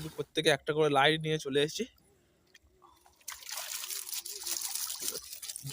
কিন্তু প্রত্যেকে একটা করে লাইট নিয়ে চলে এসেছি।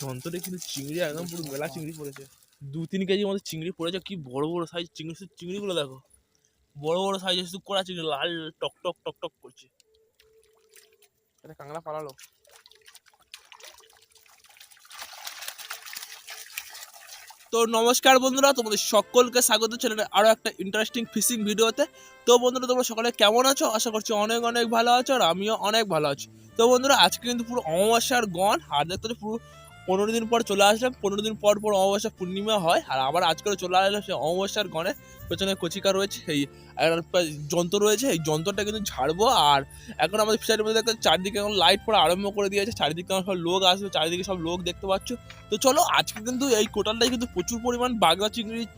যন্ত্রটা কিন্তু চিংড়ি একদম পুরো মেলা চিংড়ি পড়েছে, 2-3 কেজির মতো চিংড়ি পড়েছে। কি বড় বড় সাইজ চিংড়ি, চিংড়িগুলো দেখো, বড় বড় সাইজ শুধু কড়া চিংড়ি, লাল টক টক টক টক করছে। এটা কাঁকড়া পালালো। তো নমস্কার বন্ধুরা, তোমাদের সকলকে স্বাগত চ্যানেলে আরো একটা ইন্টারেস্টিং ফিশিং ভিডিওতে। তো বন্ধুরা, তোমরা সকলে কেমন আছো? আশা করছি অনেক অনেক ভালো আছো, আর আমিও অনেক ভালো আছি। তো বন্ধুরা, আজকে কিন্তু পুরো অমাবস্যার গণ, আর দেখতে পুরো 15 দিন পর চলে আসলাম। 15 দিন পর পর অমাবস্যা পূর্ণিমা হয়, আর আবার আজকে চলে আসলাম সেই অমাবস্যার গণে। পেছনে কচিকা রয়েছে, এই একটা যন্ত্র রয়েছে, এই যন্ত্রটা কিন্তু ঝাড়বো। আর এখন আমাদের ফিশারির মধ্যে দেখতে চারিদিকে এখন লাইট পড়া আরম্ভ করে দিয়েছে, চারিদিকে আমার সব লোক আসবে, চারিদিকে সব লোক দেখতে পাচ্ছ। তো চলো, আজকে কিন্তু এই কোটালটাই কিন্তু প্রচুর পরিমাণ বাগদা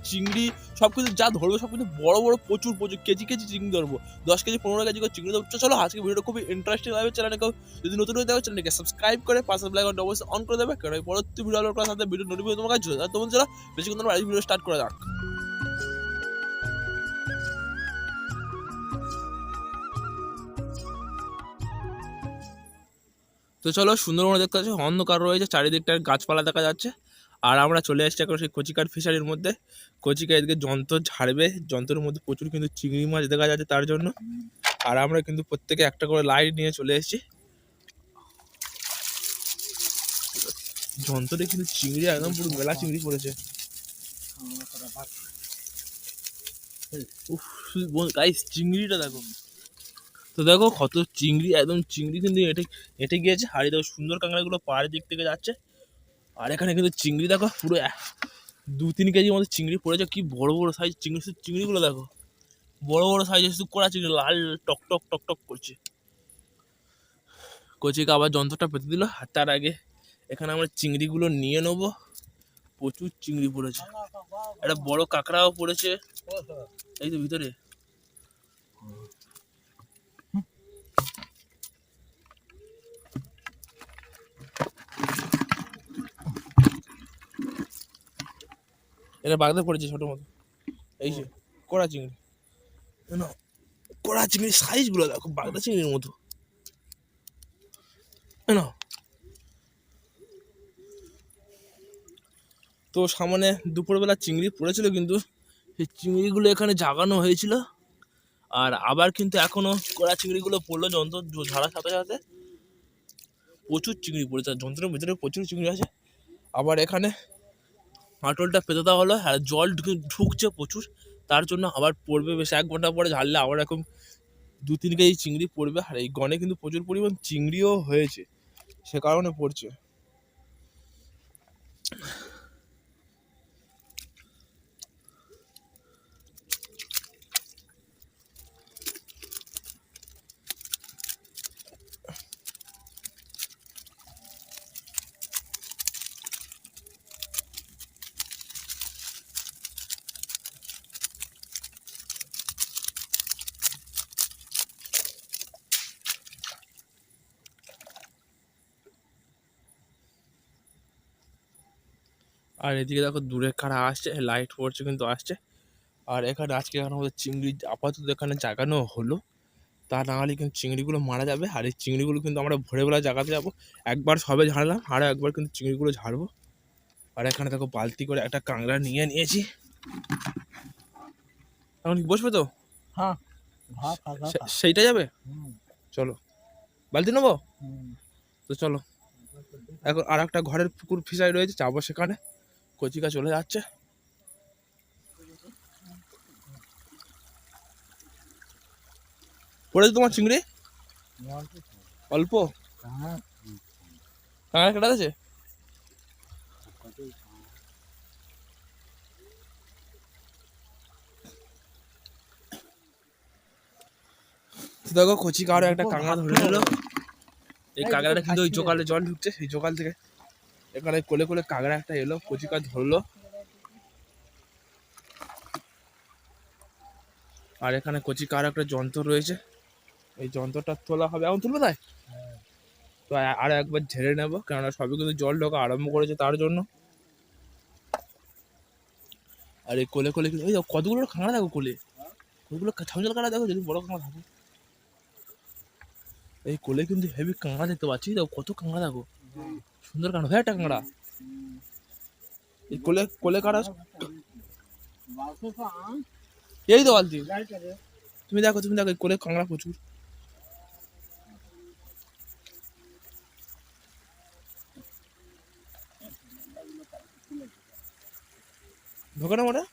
চিংড়ি সব কিছু যা ধরবো সব কিন্তু বড় বড় প্রচুর কেজি কেজি চিংড়ি ধরবো, 10 কেজি 15 কেজি করে চিংড়ি ধরবো। চলো, আজকে ভিডিওটা খুবই ইন্টারেস্টিং হবে। চ্যানেলকে যদি নতুন হয়ে দেখো, চ্যানেলকে সাবস্ক্রাইব করে পাশে বেল আইকনটা অবশ্যই অন করে দেবে, কারণ পরবর্তী ভিডিও আপলোড করার সাথে ভিডিও নোটিফিকেশন তোমার কাছে চলে যায়। তোমরা চলো বেশি কোনো ভিডিও স্টার্ট করে যাক। তো চলো, সুন্দরবনে দেখতে পাচ্ছি অন্ধকার রয়েছে, চারিদিকটা গাছপালা দেখা যাচ্ছে। আর আমরা চলে এসেছি এখন সেই কচিকার ফিশারির মধ্যে। কচিকা এদিকে যন্ত্র ঝাড়বে, যন্ত্রের মধ্যে প্রচুর কিন্তু চিংড়ি মাছ দেখা যাচ্ছে তার জন্য। আর আমরা কিন্তু প্রত্যেকে একটা করে লাইট নিয়ে চলে এসেছি। যন্ত্রে কিন্তু চিংড়ি একদম পুরো মেলা চিংড়ি পড়েছে। গাইস, চিংড়িটা দেখো তো, দেখো কত চিংড়ি, একদম চিংড়ি কিন্তু এটে গিয়েছে। আর এই দেখো সুন্দর কাঁকড়াগুলো পাহাড়ের দিক থেকে যাচ্ছে। আর এখানে কিন্তু চিংড়ি দেখো পুরো 2-3 কেজির মতো চিংড়ি পড়েছে। কি বড় বড় সাইজ চিংড়ি, চিংড়িগুলো দেখো, বড় বড় সাইজের শুধু কড়া চিংড়ি, লাল টক টক টক টক করছে। কচিকে আবার যন্ত্রটা পেতে দিল, আর তার আগে এখানে আমরা চিংড়িগুলো নিয়ে নেবো। প্রচুর চিংড়ি পড়েছে, একটা বড় কাঁকড়াও পড়েছে এই তো ভিতরে। এটা বাগদা পড়েছে ছোট মতো, এই যে কড়া চিংড়ি, কড়া চিংড়ির সাইজ গুলো দেখো, বাগদা চিংড়ির মতো। তো সামনে দুপুরবেলা চিংড়ি পড়েছিল, কিন্তু সেই চিংড়িগুলো এখানে জাগানো হয়েছিল। আর আবার কিন্তু এখনো কড়া চিংড়িগুলো পড়লো, যন্ত্র ঝাড়ার সাথে সাথে প্রচুর চিংড়ি পড়েছে। যন্ত্রের ভিতরে প্রচুর চিংড়ি আছে। আবার এখানে আটলটা পেতে দেওয়া হলো, আর জল ঢুকছে প্রচুর, তার জন্য আবার পড়বে বেশ। 1 ঘন্টা পরে ঝাড়লে আবার এখন 2-3 কেজি চিংড়ি পড়বে। আর এই গনে কিন্তু প্রচুর পরিমাণ চিংড়িও হয়েছে, সে কারণে পড়ছে। আর এদিকে দেখো দূরে কারা আসছে, লাইট পড়ছে কিন্তু আসছে। আর এখানে আজকে আমাদের চিংড়ি আপাতত এখানে জাগানো হলো, তা না হলে কিন্তু চিংড়িগুলো মারা যাবে। আর এই চিংড়িগুলো কিন্তু আমরা ভোরবেলা জাগাতে যাবো। একবার সবে ঝাড়লাম, আরও একবার কিন্তু চিংড়িগুলো ঝাড়বো। আর এখানে দেখো বালতি করে একটা কাঁকড়া নিয়ে নিয়েছি। এখন কি বসবে তো? হ্যাঁ, সেইটা যাবে। চলো বালতি নেবো। তো চলো, এখন আর একটা ঘরের পুকুর ফিশারি রয়েছে, যাবো সেখানে। কচিকা চলে যাচ্ছে। পড়েছে তোমার চিংড়ি অল্প? কাঁকড়া কেটে আছে। দেখো কচিকা আরো একটা কাঁকড়া ধরে নিল। এই কাঁকড়াটা কিন্তু ওই জোকালে জল ঢুকছে, সেই জোকাল থেকে এখানে কোলে কোলে কাঁকড়া একটা এলো, কচিকা ধরলো। আর এখানে কচিকা আরো একটা যন্ত্র রয়েছে, এই যন্ত্রটা তোলা হবে। এখন তুলবে তাই তো আরো একবার ঝেড়ে নেবো, কেননা সবই কিন্তু জল ঢোকা আরম্ভ করেছে তার জন্য। আর এই কোলে কোলে কিন্তু কতগুলো কাঁকড়া দেখো কোলে, ওইগুলো ছাউজাল কাঁকড়া দেখো, যদি বড় কাঁকড়া থাকে। এই কোলে কিন্তু হেভি কাঁকড়া দেখতে পাচ্ছি, দেখো কত কাঁকড়া, দেখো সুন্দর কাঁকড়া, ভাই একটা কাঁকড়া এই কোলে কোলে কাঁকড়া। এই তো বালতি, তুমি দেখো এই কোলে কাঁকড়া প্রচুর। ঢোকে না মোটা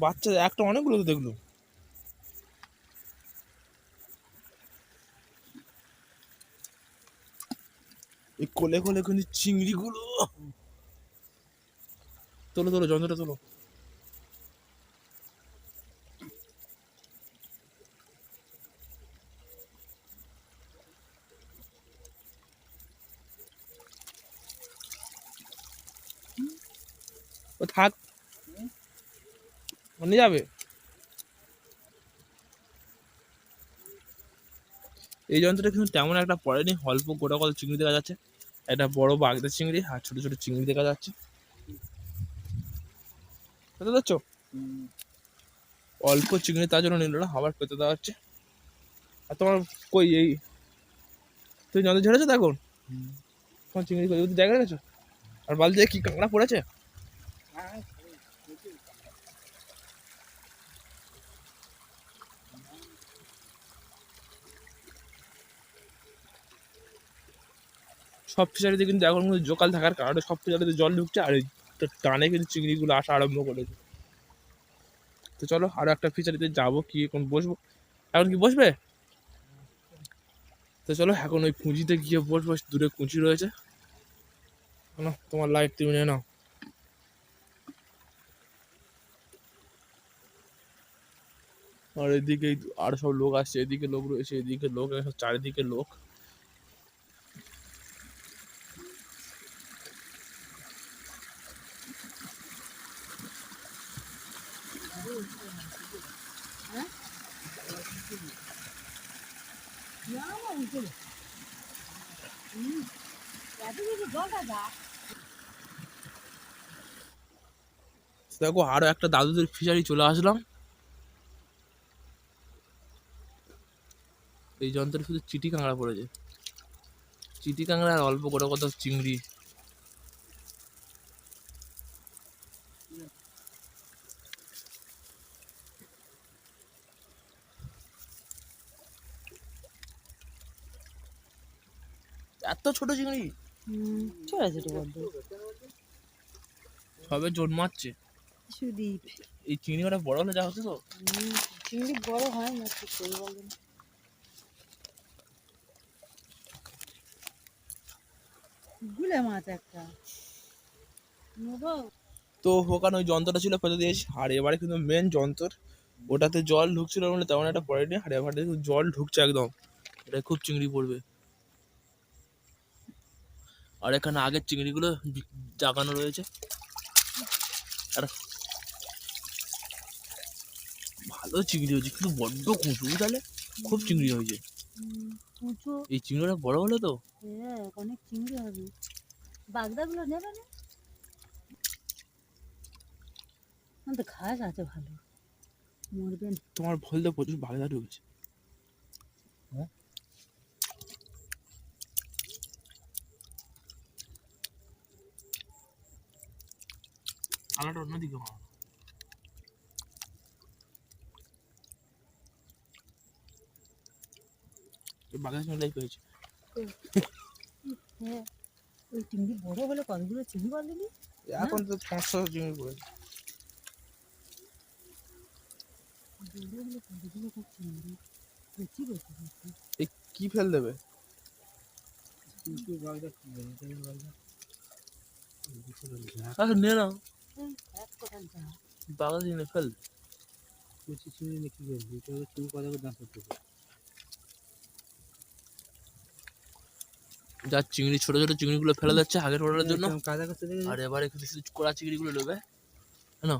বাচ্চা একটা, অনেকগুলো তো দেখলো। এই কোলে কোলে কিন্তু চিংড়ি গুলো, তোলো তোলো যন্ত্রটা তোলো। ও থাক, নিয়ে যাবে। এই যন্ত্রটা কিন্তু তেমন একটা পড়েনি, অল্প গোটা কত চিংড়ি দেখা যাচ্ছে, একটা বড় বাগদা চিংড়ি আর ছোট ছোট চিংড়ি দেখা যাচ্ছে, বুঝতে পারছো? অল্প চিংড়ি তার জন্য নিল না, আবার পেতে দেওয়া হচ্ছে। আর তোমার কই এই তুমি যন্ত্র ঝেড়েছো তো এখন, তোমার চিংড়ি কই জায়গা রেখেছো? আর বালতিতে কি কাঁকড়া পড়েছে? সব ফিশারিতে কিন্তু এখন কিন্তু জোকাল থাকার কারণে সব ফিশারিতে জল ঢুকছে, আর এই টানে কিন্তু চিংড়িগুলো আসা আরম্ভ করেছে। তো চলো আরো একটা ফিশারিতে যাবো, কি এখন বসবো, এখন কি বসবে? তো চলো এখন ওই কুঁচিতে গিয়ে বসবো, দূরে কুঁচি রয়েছে, তোমার লাইট তুমি নিয়ে নাও। আর এদিকে আরো সব লোক আসছে, এদিকে লোক রয়েছে, এদিকে লোক, চারিদিকে লোক। দেখো আরো একটা দাদুদের ফিশারি চলে আসলাম। এই যন্ত্রে শুধু চিটি কাঁকড়া পড়েছে, চিটি কাঁকড়া আর অল্প করে কত চিংড়ি। এত ছোট চিংড়ি, ছোট ছোট বড্ড সবে জন্মাচ্ছে। সুদীপ এই চিংড়ি কটা বড় হলে যা হতো তো। চিংড়ি বড় হয় না, ঠিক করে বলেন। গুলে মাছ একটা নেবো। তো ওখানে ওই যন্ত্রটা ছিল ফেলে দিয়েছি, আর এবারে কিন্তু মেন যন্ত্র, ওটাতে জল ঢুকছিল বলে তেমন একটা পড়েনি, আর এবারে কিন্তু জল ঢুকছে একদম, এটা খুব চিংড়ি পড়বে। আর এখানে আগের চিংড়িগুলো জাগানো রয়েছে, আর ভালো চিংড়ি হয়েছে, কিন্তু বড্ড কুঁচু, তাহলে খুব চিংড়ি হয়েছে। কুঁচো এই চিংড়িটা বড় হলে তো অনেক চিংড়ি হবে। বাগদাগুলো নেবে না, তো ঘাস আছে ভালো, মরবেন। তোমার ফলতে প্রচুর বাগদা ঢুকেছে। আলাটা অন্যদিকে হয়। বাগদা চিংড়ি পেয়েছে। হ্যাঁ, ওই চিংড়ি বড় হলে কতগুলো চিংড়ি বললি? এখন তো 500 চিংড়ি পড়েছে। এই কি ফেল দেবে? আরে নে না, বাগদা চিংড়ি ফেল। যা চিংড়ি ছোট ছোট চিংড়িগুলো ফেলে যাচ্ছে আগের ওঠার জন্য, আর এবারে কিছু কড়া চিংড়িগুলো নেবে না।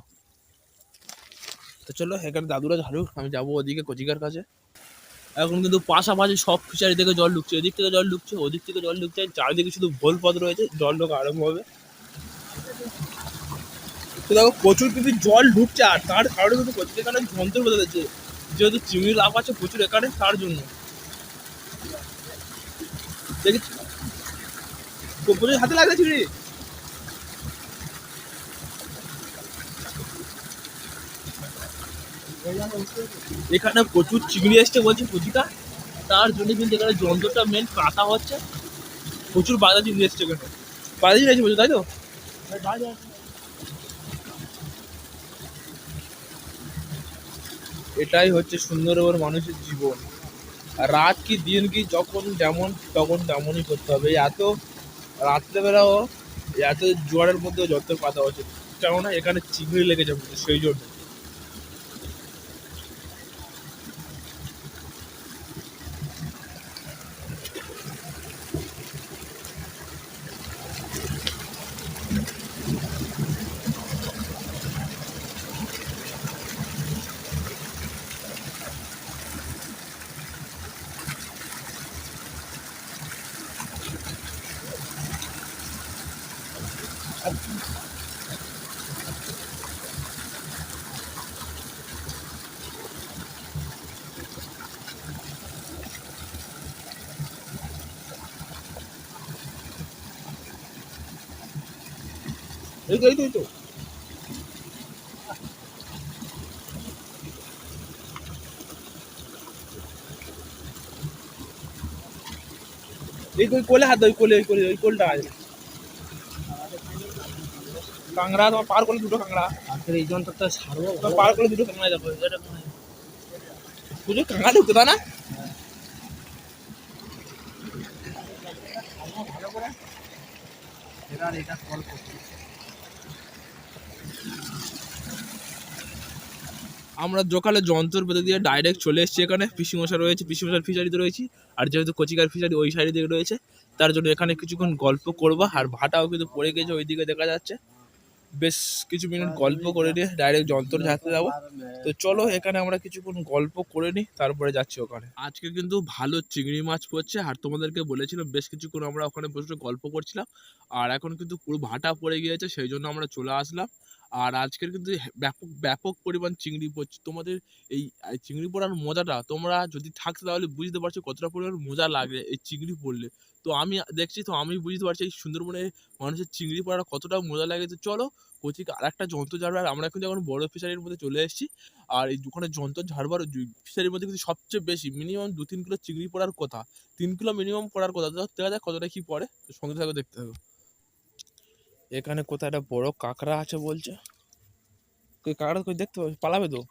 তো চলো এখানে দাদুরা ঝাড়ুক, আমি যাবো ওদিকে কচিকার কাছে। এখন কিন্তু পাশাপাশি সব ফিশারি থেকে জল ঢুকছে, এদিক থেকে জল ঢুকছে, ওদিক থেকে জল ঢুকছে, চারিদিকে শুধু ভোল পথ রয়েছে, জল ঢোকা আরম্ভ হবে। তো দেখো প্রচুর কিন্তু জল ঢুকছে, আর তার কারণে কিন্তু প্রচুর এখানে যন্ত্র বদলে যাচ্ছে, যেহেতু চিংড়ি লাভ আছে প্রচুর এখানে, তার জন্য। দেখি হাতে লাগছে চিংড়ি। এখানে প্রচুর চিংড়ি এসছে বলছে কচিকা, তার জন্য কিন্তু এখানে যন্ত্রটা মেন কাটা হচ্ছে। প্রচুর বাগদা চিংড়ি এসছে এখানে, বাগদা চিংড়ি এসছে বলছো তাই তো? এটাই হচ্ছে সুন্দরবন মানুষের জীবন। আর রাত কি দিন কি যখন যেমন তখন তেমনই করতে হবে। এত রাত্রেবেলাও এত জোয়ারের মধ্যে যত পাতা হচ্ছে, কেননা এখানে চিংড়ি লেগেছে সেই জন্য। এই তো এই তো এই তো এই কোলে হাত দাও, ওই কোলে ওই কোলে ওই কোলটা আছে কাঁকড়া। তোমার পার করলে দুটো কাঁকড়া, এই যন্ত্রটা ছাড়বো। তোমার পার করলে দুটো কাঁকড়া দেখো। এটা প্রচুর কাঁকড়া ঢুকতো তা না? ভালো করে এবার এটা কল করছি। আমরা সকালে যন্ত্র বেঁধে দিয়ে ডাইরেক্ট চলে এসেছি এখানে। পিসি মশা রয়েছে, পিসি মশার ফিশারিতে রয়েছি। আর যেহেতু কচিকার ফিশারি ওই সাইডে দিকে রয়েছে, তার জন্য এখানে কিছুক্ষণ গল্প করবো। আর ভাটাও কিন্তু পড়ে গেছে ওই দিকে দেখা যাচ্ছে। বেশ কিছু মিনিট গল্প করে নিয়ে ডাইরেক্ট যন্ত্র ঝাড়তে যাবো। তো চলো এখানে আমরা কিছুক্ষণ গল্প করে নিই, তারপরে যাচ্ছি ওখানে। আজকে কিন্তু ভালো চিংড়ি মাছ পড়ছে, আর তোমাদেরকে বলেছিলাম বেশ কিছুক্ষণ আমরা ওখানে বসে গল্প করছিলাম। আর এখন কিন্তু পুরো ভাটা পড়ে গিয়েছে, সেই জন্য আমরা চলে আসলাম। আর আজকের কিন্তু ব্যাপক ব্যাপক পরিমাণ চিংড়ি পড়ছে। তোমাদের এই চিংড়ি পড়ার মজাটা তোমরা যদি থাকতে তাহলে বুঝতে পারছো কতটা পরিমাণ মজা লাগে এই চিংড়ি পড়লে। তো আমি দেখছি, তো আমি বুঝতে পারছি এই সুন্দরবনে মানুষের চিংড়ি পড়াটা কতটা মজা লাগে। তো চলো কচিকে আর একটা যন্ত্র ঝাড়বার, আর আমরা কিন্তু এখন বড় ফিশারির মধ্যে চলে এসেছি। আর এই দোকানে যন্ত্র ঝাড়বার ফিশারির মধ্যে কিন্তু সবচেয়ে বেশি মিনিমাম 2-3 কিলো চিংড়ি পড়ার কথা, 3 কিলো মিনিমাম পড়ার কথা। তো দেখা যাক কতটা কি পড়ে, তো সঙ্গে থাকো, দেখতে থাকো। এখানে কোথায় একটা বড় কাঁকড়া আছে বলছে। কই কাঁকড়া কই দেখতে পাবে, পালাবে তো।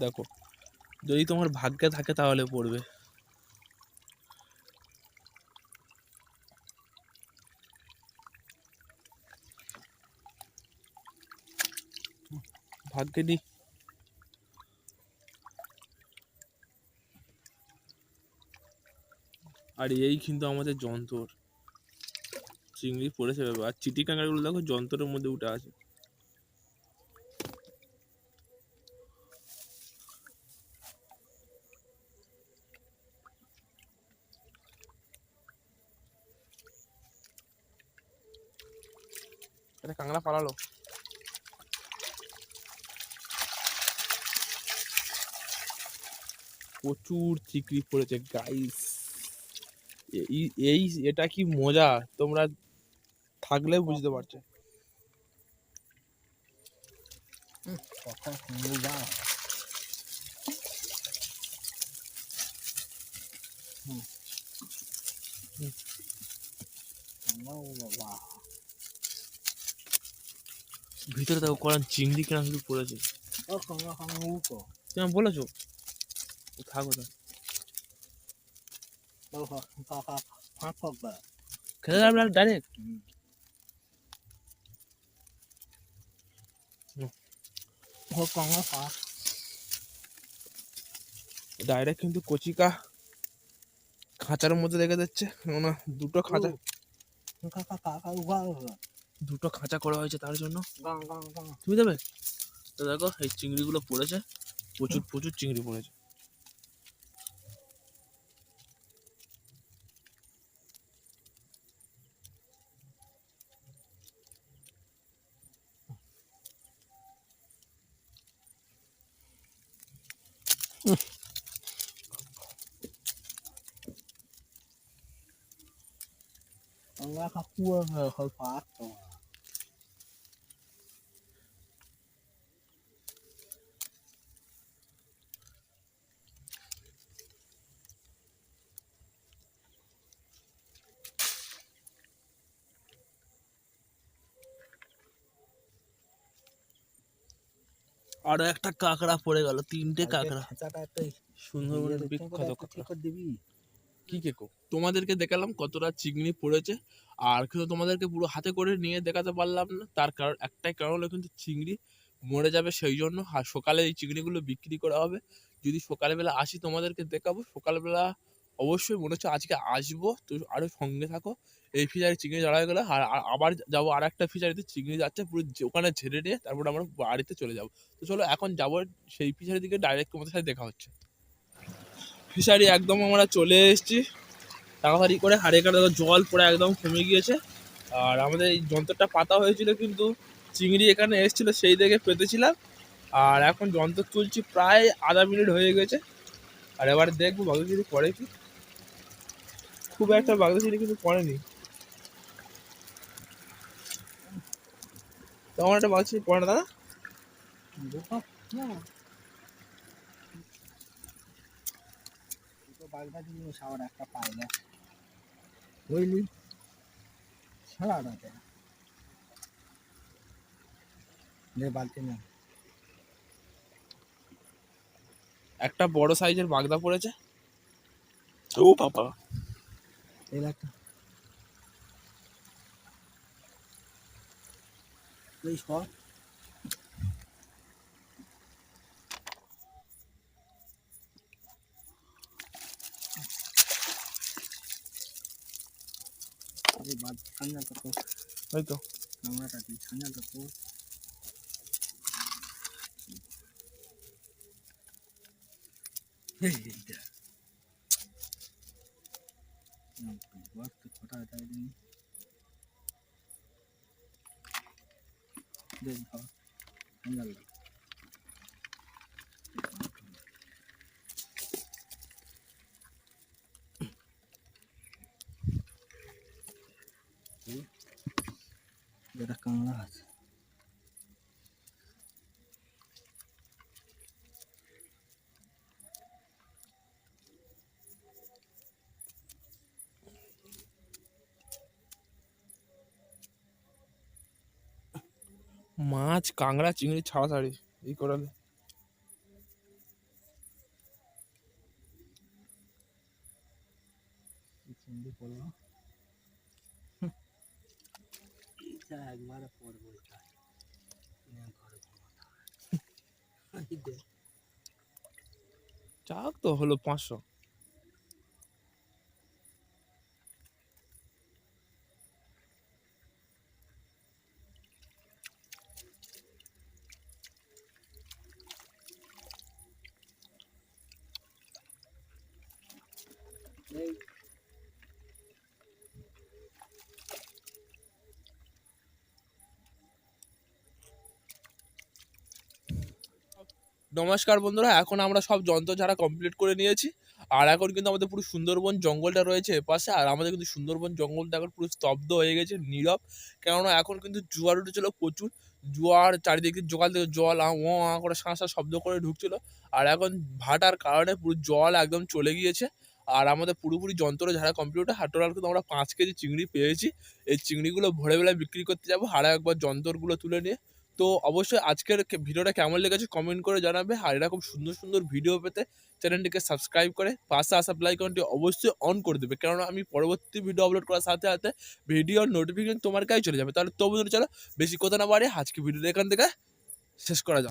দেখো যদি তোমার ভাগ্যে থাকে তাহলে পড়বে। ভাগ্যে নি। আর এই কিন্তু আমাদের যন্ত্র, চিংড়ি পড়েছে বাবা। আর চিটি কাঁকড়াগুলো দেখো যন্ত্রের মধ্যে উঠে আছে। একটা কাঁকড়া পালালো। প্রচুর চিংড়ি পড়েছে গাইস। এই এটা কি মজা, তোমরা থাকলে বুঝতে পারছো। কথা শুনবো বা বাবা ভিতরে দেখো করান চিংড়ি কেনা শুধু পড়েছে। ও সঙ্গে সঙ্গে উঠো তুমি বলেছো থাকো তো, ফাঁক করবে খেতে যাবে ডাইরেক্ট। ও সঙ্গে ফাঁক ডাইরেক্ট কিন্তু কচিকা খাঁচার মধ্যে রেখে দিচ্ছে, কেননা দুটো খাঁচা, দুটো খাঁচা করা হয়েছে তার জন্য। তুমি দেবে তো। দেখো এই চিংড়িগুলো পড়েছে, প্রচুর প্রচুর চিংড়ি পড়েছে। Ang nga cua hơi phát rồi. আরো একটা কাঁকড়া পড়ে গেল, তিনটে কাঁকড়া। খাঁচাটা একটাই সুন্দরবনের বিখ্যাত কাঁকড়া। করে দিবি। কি কেকো, তোমাদেরকে দেখালাম কতটা চিংড়ি পড়েছে, আর কিন্তু তোমাদেরকে পুরো হাতে করে নিয়ে দেখাতে পারলাম না। তার কারণ একটাই কারণ হলো কিন্তু চিংড়ি মরে যাবে, সেই জন্য। আর সকালে এই চিংড়িগুলো বিক্রি করা হবে। যদি সকালবেলা আসি তোমাদেরকে দেখাবো। সকালবেলা অবশ্যই মনে হচ্ছে আজকে আসবো, তো আরো সঙ্গে থাকো। এই ফিশারি চিংড়ি ধরা হয়ে গেলো, আর আবার যাবো আর একটা ফিশারিতে চিংড়ি যাচ্ছে, পুরো ওখানে ঝেড়ে নিয়ে তারপর আমরা বাড়িতে চলে যাবো। তো চলো এখন যাবো সেই ফিশারি দিকে, ডাইরেক্ট তোমাদের সাথে দেখা হচ্ছে। ফিশারি একদম আমরা চলে এসেছি, তাড়াতাড়ি করে হাড়ে কাটা জল পড়ে একদম কমে গিয়েছে। আর আমাদের এই যন্ত্রটা পাতা হয়েছিল, কিন্তু চিংড়ি এখানে এসেছিলো সেই দেখে পেতেছিলাম। আর এখন যন্ত্র তুলছি, প্রায় আধা মিনিট হয়ে গেছে। আর এবার দেখবো বাগদাচিংড়ি পড়ে কি। খুব একটা বাগদাচিংড়ি কিন্তু পড়েনি, তেমন একটা বাগদাচিংড়ি পড়ে না দাদা। বাগদা দিয়ে সাবার একটা পাই না বুঝলি, ছাড়া বালতি না। একটা বড় সাইজের বাগদা পড়েছে। ও বাবা, এই একটা এই সব ছাঞ্জাটা তো ওই তো কামড়াটা কি ছাঞ্জাটা তো ফটা দেখ ছাঞ্জাল যেটা কামড়া আছে। মাছ, কাঁকড়া, চিংড়ি ছাড়াছাড়ি এই করালে। চিংড়ি পড়লো একবার পড়বো চাক তো হলো 500। নমস্কার বন্ধুরা, এখন আমরা সব যন্ত্র ঝাড়া কমপ্লিট করে নিয়েছি। আর এখন কিন্তু আমাদের পুরো সুন্দরবন জঙ্গলটা রয়েছে এপাশে, আর আমাদের কিন্তু সুন্দরবন জঙ্গলটা এখন পুরো স্তব্ধ হয়ে গেছে, নীরব। কেননা এখন কিন্তু জোয়ার উঠেছিল প্রচুর, জোয়ার চারিদিকে জোগাল থেকে জল ও করে শাঁসা শব্দ করে ঢুকছিল। আর এখন ভাটার কারণে পুরো জল একদম চলে গিয়েছে। আর আমাদের পুরোপুরি যন্ত্র ঝাড়া কমপ্লিট। আর টোটাল কিন্তু আমরা 5 কেজি চিংড়ি পেয়েছি। এই চিংড়িগুলো ভোরবেলায় বিক্রি করতে যাবো, আর একবার যন্ত্রগুলো তুলে নিয়ে। তো অবশ্যই আজকের ভিডিওটা কেমন লেগেছে কমেন্ট করে জানাবে। আর এরকম সুন্দর সুন্দর ভিডিও পেতে চ্যানেলটিকে সাবস্ক্রাইব করে পাশে আসা বেল আইকনটি অবশ্যই অন করে দেবে, কেননা আমি পরবর্তী ভিডিও আপলোড করার সাথে সাথে ভিডিওর নোটিফিকেশন তোমার কাছে চলে যাবে। তাহলে তো বন্ধুরা চলো বেশি কথা না বাড়িয়ে আজকে ভিডিওটা এখান থেকে শেষ করা যাক।